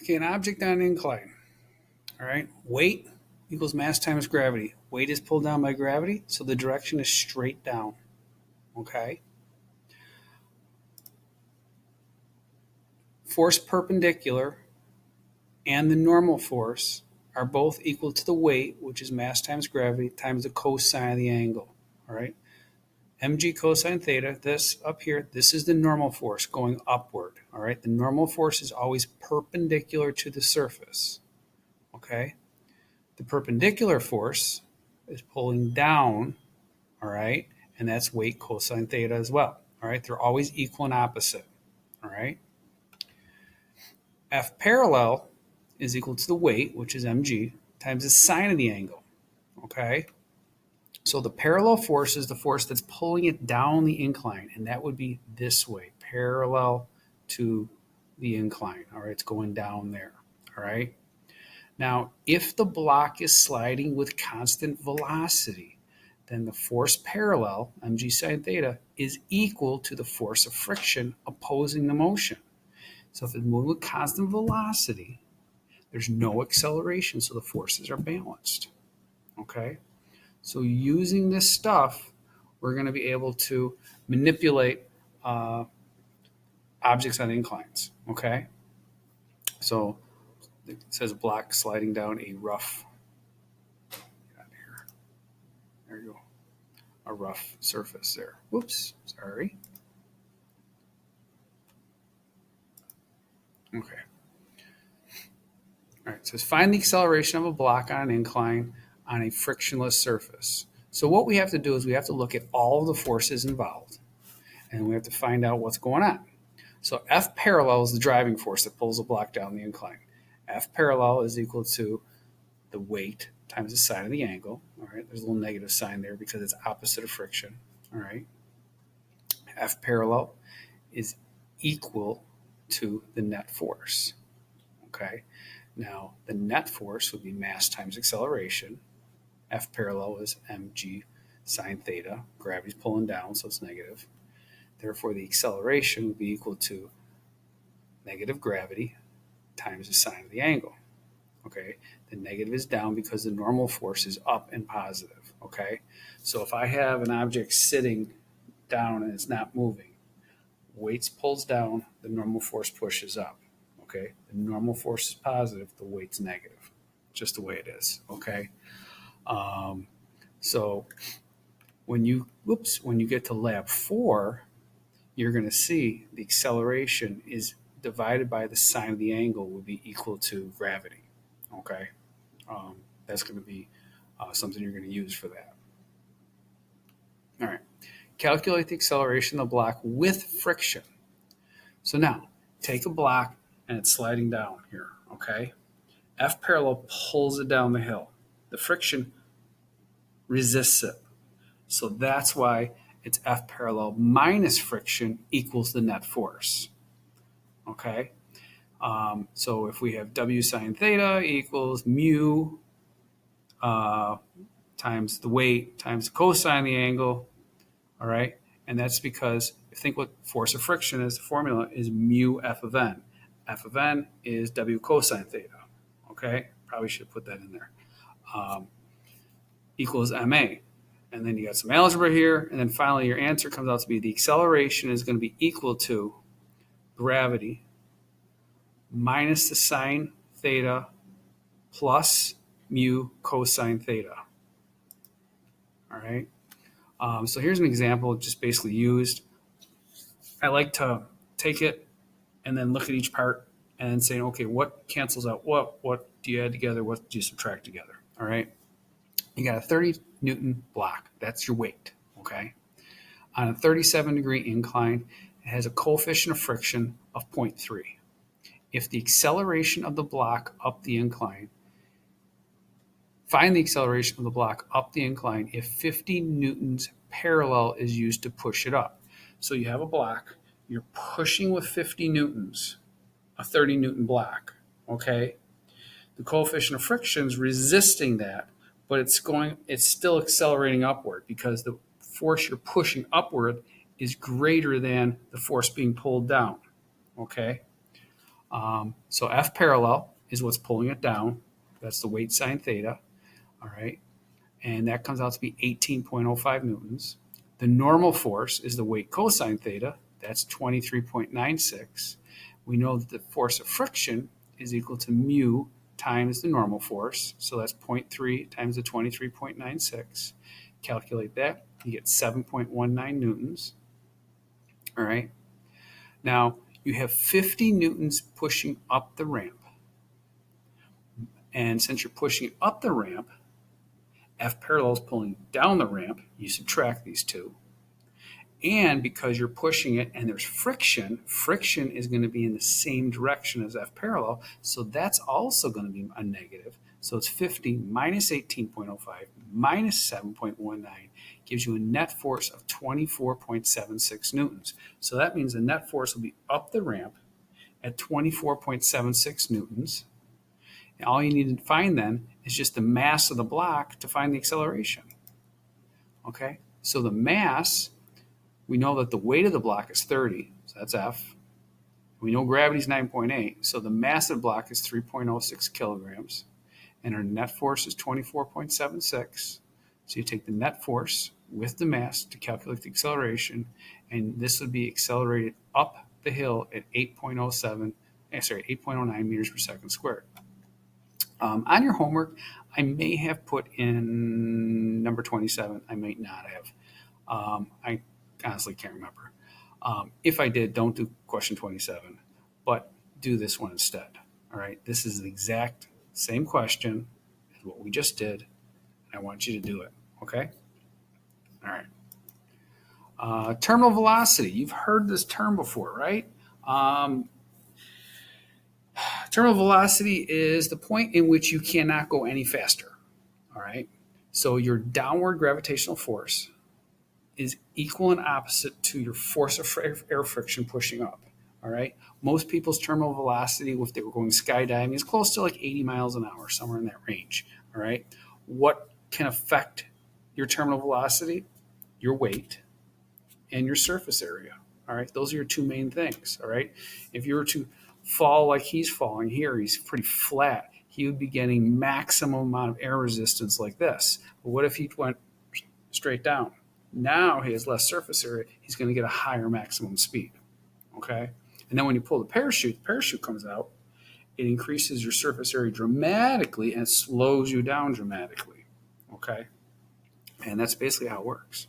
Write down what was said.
Okay, an object on an incline. All right, weight equals mass times gravity. Weight is pulled down by gravity, so the direction is straight down. Okay. Force perpendicular and the normal force are both equal to the weight, which is mass times gravity, times the cosine of the angle. All right. mg cosine theta, this up here, this is the normal force going upward. All right. The normal force is always perpendicular to the surface. Okay. The perpendicular force is pulling down. All right. And that's weight cosine theta as well. All right. They're always equal and opposite. All right. F parallel is equal to the weight, which is mg, times the sine of the angle. Okay. So the parallel force is the force that's pulling it down the incline, and that would be this way, parallel to the incline. All right, it's going down there. All right. Now, if the block is sliding with constant velocity, then the force parallel, mg sine theta, is equal to the force of friction opposing the motion. So if it's moving with constant velocity, there's no acceleration, so the forces are balanced. Okay. So using this stuff, we're going to be able to manipulate objects on inclines. Okay. So it says block sliding down a rough. There you go. A rough surface there. Whoops. Sorry. Okay. All right. It says find the acceleration of a block on an incline on a frictionless surface. So what we have to do is we have to look at all of the forces involved, and we have to find out what's going on. So F parallel is the driving force that pulls the block down the incline. F parallel is equal to the weight times the sine of the angle. All right, there's a little negative sign there because it's opposite of friction. All right. F parallel is equal to the net force. Okay. Now, the net force would be mass times acceleration. F parallel is mg sine theta. Gravity's pulling down, so it's negative. Therefore, the acceleration would be equal to negative gravity times the sine of the angle. Okay, the negative is down because the normal force is up and positive. Okay, so if I have an object sitting down and it's not moving, weights pulls down, the normal force pushes up. Okay, the normal force is positive, the weight's negative. Just the way it is. Okay. So when you get to lab 4, you're going to see the acceleration is divided by the sine of the angle would be equal to gravity. Okay, that's going to be something you're going to use for that. All right, calculate the acceleration of the block with friction. So now take a block and it's sliding down here. Okay, F parallel pulls it down the hill. The friction resists it. So that's why it's F parallel minus friction equals the net force. Okay. So if we have W sine theta equals mu times the weight times the cosine of the angle. All right. And that's because think what force of friction is. The formula is mu F of N. F of N is W cosine theta. Okay. Probably should put that in there. Equals MA. And then you got some algebra here. And then finally your answer comes out to be the acceleration is going to be equal to gravity minus the sine theta plus mu cosine theta. All right. So here's an example just basically used. I like to take it and then look at each part and then say, okay, what cancels out what? What do you add together? What do you subtract together? All right. You got a 30 Newton block. That's your weight. Okay. On a 37-degree incline, it has a coefficient of friction of 0.3. If the acceleration of the block up the incline, find the acceleration of the block up the incline if 50 newtons parallel is used to push it up. So you have a block, you're pushing with 50 newtons, a 30 Newton block, okay? The coefficient of friction is resisting that, but it's still accelerating upward because the force you're pushing upward is greater than the force being pulled down, okay? So F parallel is what's pulling it down. That's the weight sine theta. All right. And that comes out to be 18.05 newtons. The normal force is the weight cosine theta. That's 23.96. We know that the force of friction is equal to mu times the normal force. So that's 0.3 times the 23.96. Calculate that. You get 7.19 newtons. All right. Now, you have 50 newtons pushing up the ramp. And since you're pushing up the ramp, F parallel is pulling down the ramp. You subtract these two. And because you're pushing it and there's friction, friction is going to be in the same direction as F parallel. So that's also going to be a negative. So it's 50 minus 18.05 minus 7.19 gives you a net force of 24.76 newtons. So that means the net force will be up the ramp at 24.76 newtons. And all you need to find then is just the mass of the block to find the acceleration. Okay, so the mass, we know that the weight of the block is 30, so that's F. We know gravity is 9.8, so the mass of the block is 3.06 kilograms, and our net force is 24.76. So you take the net force with the mass to calculate the acceleration, and this would be accelerated up the hill at 8.09 meters per second squared. On your homework, I may have put in number 27. I might not have. I honestly can't remember. If I did, don't do question 27, but do this one instead. All right. This is the exact same question as what we just did. And I want you to do it. Okay. All right. Terminal velocity. You've heard this term before, right? Terminal velocity is the point in which you cannot go any faster. All right. So your downward gravitational force is equal and opposite to your force of air friction pushing up. All right. Most people's terminal velocity, if they were going skydiving, is close to like 80 miles an hour, somewhere in that range. All right. What can affect your terminal velocity? Your weight and your surface area. All right. Those are your two main things. All right. If you were to fall like he's falling here, he's pretty flat. He would be getting maximum amount of air resistance like this. But what if he went straight down? Now he has less surface area. He's going to get a higher maximum speed. Okay. And then when you pull the parachute comes out. It increases your surface area dramatically and slows you down dramatically. Okay. And that's basically how it works.